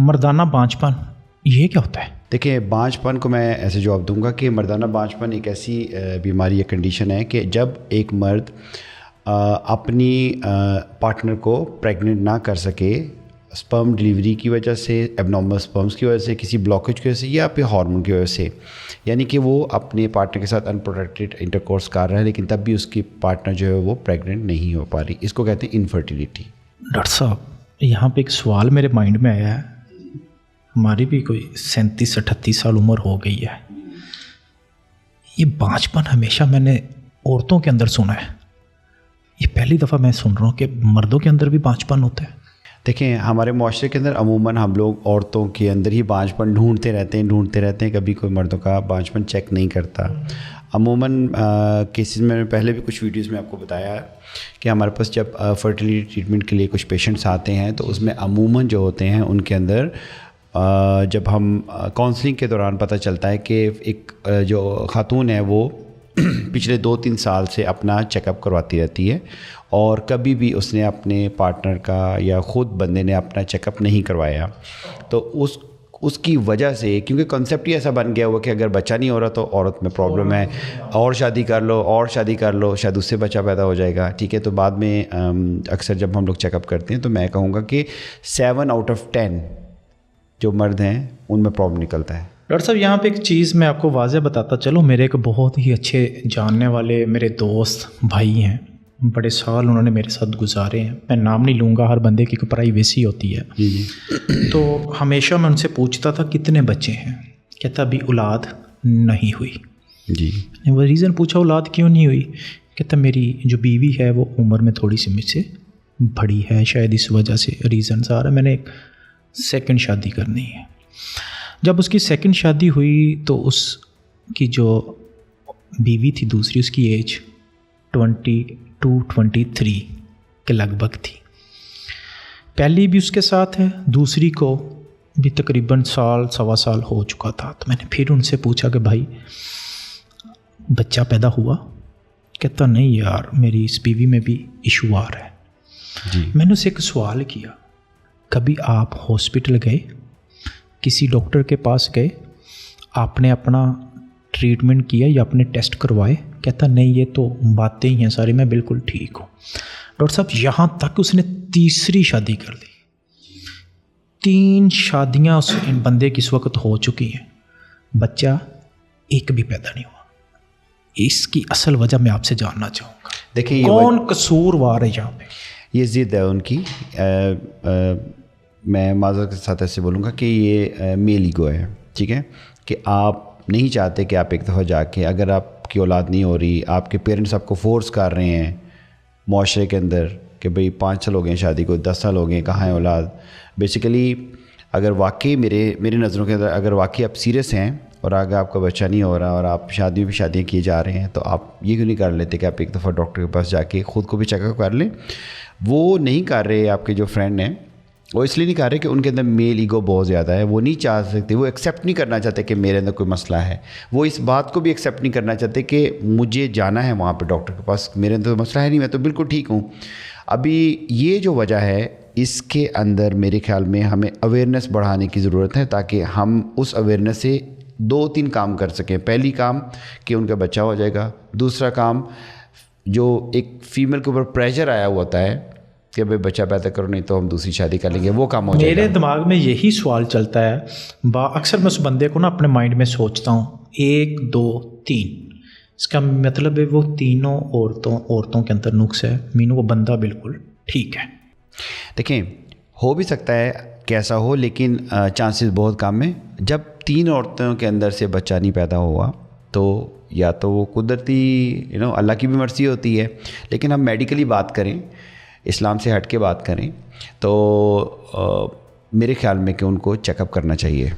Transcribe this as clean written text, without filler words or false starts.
مردانہ بانجھپن یہ کیا ہوتا ہے؟ دیکھیں، بانجھپن کو میں ایسے جواب دوں گا کہ مردانہ بانجھپن ایک ایسی بیماری یا کنڈیشن ہے کہ جب ایک مرد اپنی پارٹنر کو پریگننٹ نہ کر سکے سپرم ڈیلیوری کی وجہ سے، ایب نارمل سپرمس کی وجہ سے، کسی بلاکیج کی وجہ سے، یا پھر ہارمون کی وجہ سے، یعنی کہ وہ اپنے پارٹنر کے ساتھ انپروٹیکٹڈ انٹرکورس کر رہا ہے لیکن تب بھی اس کی پارٹنر جو ہے وہ پریگننٹ نہیں ہو پا رہی. اس کو کہتے ہیں انفرٹیلیٹی. ڈاکٹر صاحب یہاں پہ ایک سوال میرے مائنڈ میں آیا ہے. ہماری بھی کوئی 37-38 سال عمر ہو گئی ہے. یہ بانجھپن ہمیشہ میں نے عورتوں کے اندر سنا ہے، یہ پہلی دفعہ میں سن رہا ہوں کہ مردوں کے اندر بھی بانجھپن ہوتا ہے. دیکھیں، ہمارے معاشرے کے اندر عموماً ہم لوگ عورتوں کے اندر ہی بانجھپن ڈھونڈتے رہتے ہیں، کبھی کوئی مردوں کا بانجھپن چیک نہیں کرتا. عموماً کیسز میں پہلے بھی کچھ ویڈیوز میں آپ کو بتایا کہ ہمارے پاس جب فرٹیلیٹی ٹریٹمنٹ کے لیے کچھ پیشنٹس آتے ہیں تو اس میں عموماً جو ہوتے ہیں ان کے اندر جب ہم کاؤنسلنگ کے دوران پتہ چلتا ہے کہ ایک جو خاتون ہے وہ پچھلے 2-3 سال سے اپنا چیک اپ کرواتی رہتی ہے اور کبھی بھی اس نے اپنے پارٹنر کا یا خود بندے نے اپنا چیک اپ نہیں کروایا. تو اس کی وجہ سے، کیونکہ کنسیپٹ ہی ایسا بن گیا ہوا کہ اگر بچہ نہیں ہو رہا تو عورت میں پرابلم ہے، اور شادی کر لو شاید اس سے بچہ پیدا ہو جائے گا. ٹھیک ہے، تو بعد میں اکثر جب ہم لوگ چیک اپ کرتے ہیں تو میں کہوں گا کہ 7 آؤٹ آف 10 جو مرد ہیں ان میں پرابلم نکلتا ہے. ڈاکٹر صاحب یہاں پہ ایک چیز میں آپ کو واضح بتاتا چلوں. میرے ایک بہت ہی اچھے جاننے والے میرے دوست بھائی ہیں، بڑے سال انہوں نے میرے ساتھ گزارے ہیں. میں نام نہیں لوں گا، ہر بندے کی پرائیویسی ہوتی ہے. جی. تو ہمیشہ میں ان سے پوچھتا تھا کتنے بچے ہیں، کہتا ابھی اولاد نہیں ہوئی. جی. وہ ریزن پوچھا اولاد کیوں نہیں ہوئی، کہتا میری جو بیوی ہے وہ عمر میں تھوڑی سی مجھ سے بڑی ہے، شاید اس وجہ سے ریزنس آ رہا ہے، میں نے ایک سیکنڈ شادی کرنی ہے. جب اس کی سیکنڈ شادی ہوئی تو اس کی جو بیوی تھی دوسری، اس کی ایج 22-23 کے لگ بھگ تھی. پہلی بھی اس کے ساتھ ہے، دوسری کو بھی تقریباً سوا سال ہو چکا تھا. تو میں نے پھر ان سے پوچھا کہ بھائی بچہ پیدا ہوا؟ کہتا نہیں یار، میری اس بیوی میں بھی ایشو آ رہا ہے. جی. میں نے اسے ایک سوال کیا، کبھی آپ ہاسپٹل گئے، کسی ڈاکٹر کے پاس گئے، آپ نے اپنا ٹریٹمنٹ کیا یا اپنے ٹیسٹ کروائے؟ کہتا نہیں، یہ تو باتیں ہی ہیں ساری، میں بالکل ٹھیک ہوں. ڈاکٹر صاحب یہاں تک اس نے تیسری شادی کر لی. 3 شادیاں اس بندے کی اس وقت ہو چکی ہیں، بچہ ایک بھی پیدا نہیں ہوا. اس کی اصل وجہ میں آپ سے جاننا چاہوں گا. دیکھیں، کون قصوروار ہے یہاں پہ؟ یہ ضد ہے ان کی. میں معذرت کے ساتھ ایسے بولوں گا کہ یہ میل ایگو ہے. ٹھیک ہے، کہ آپ نہیں چاہتے کہ آپ ایک دفعہ جا کے، اگر آپ کی اولاد نہیں ہو رہی، آپ کے پیرنٹس آپ کو فورس کر رہے ہیں معاشرے کے اندر کہ بھئی 5 سال ہو گئے ہیں شادی کو، 10 سال ہو گئے ہیں، کہاں ہے اولاد. بیسیکلی اگر واقعی میری نظروں کے اندر اگر واقعی آپ سیریس ہیں اور اگر آپ کا بچہ نہیں ہو رہا اور آپ شادیاں کیے جا رہے ہیں، تو آپ یہ کیوں نہیں کر لیتے کہ آپ ایک دفعہ ڈاکٹر کے پاس جا کے خود کو بھی چیک اپ کر لیں. وہ نہیں کر رہے، آپ کے جو فرینڈ ہیں وہ اس لیے نہیں کر رہے کہ ان کے اندر میل ایگو بہت زیادہ ہے. وہ نہیں چاہ سکتے، وہ ایکسیپٹ نہیں کرنا چاہتے کہ میرے اندر کوئی مسئلہ ہے. وہ اس بات کو بھی ایکسیپٹ نہیں کرنا چاہتے کہ مجھے جانا ہے وہاں پہ ڈاکٹر کے پاس، میرے اندر تو مسئلہ ہے نہیں، میں تو بالکل ٹھیک ہوں. ابھی یہ جو وجہ ہے، اس کے اندر میرے خیال میں ہمیں اویئرنیس بڑھانے کی ضرورت ہے تاکہ ہم اس اویئرنیس سے 2-3 کام کر سکیں. پہلی کام کہ ان کا بچہ ہو جائے گا. دوسرا کام، جو ایک فیمیل کے اوپر پریشر آیا ہوا ہوتا ہے کہ بھائی بچہ پیدا کرو نہیں تو ہم دوسری شادی کر لیں گے، وہ کام ہو جائے گا. میرے دماغ میں یہی سوال چلتا ہے. اکثر میں اس بندے کو نا اپنے مائنڈ میں سوچتا ہوں 1 2 3، اس کا مطلب ہے وہ تینوں عورتوں کے اندر نقص ہے، مینوں وہ بندہ بالکل ٹھیک ہے. دیکھیں، ہو بھی سکتا ہے کیسا ہو، لیکن چانسز بہت کم ہیں. جب 3 عورتوں کے اندر سے بچہ نہیں پیدا ہوا تو یا تو وہ قدرتی اللہ کی بھی مرضی ہوتی ہے. لیکن ہم میڈیکلی بات کریں، اسلام سے ہٹ کے بات کریں، تو میرے خیال میں کہ ان کو چیک اپ کرنا چاہیے.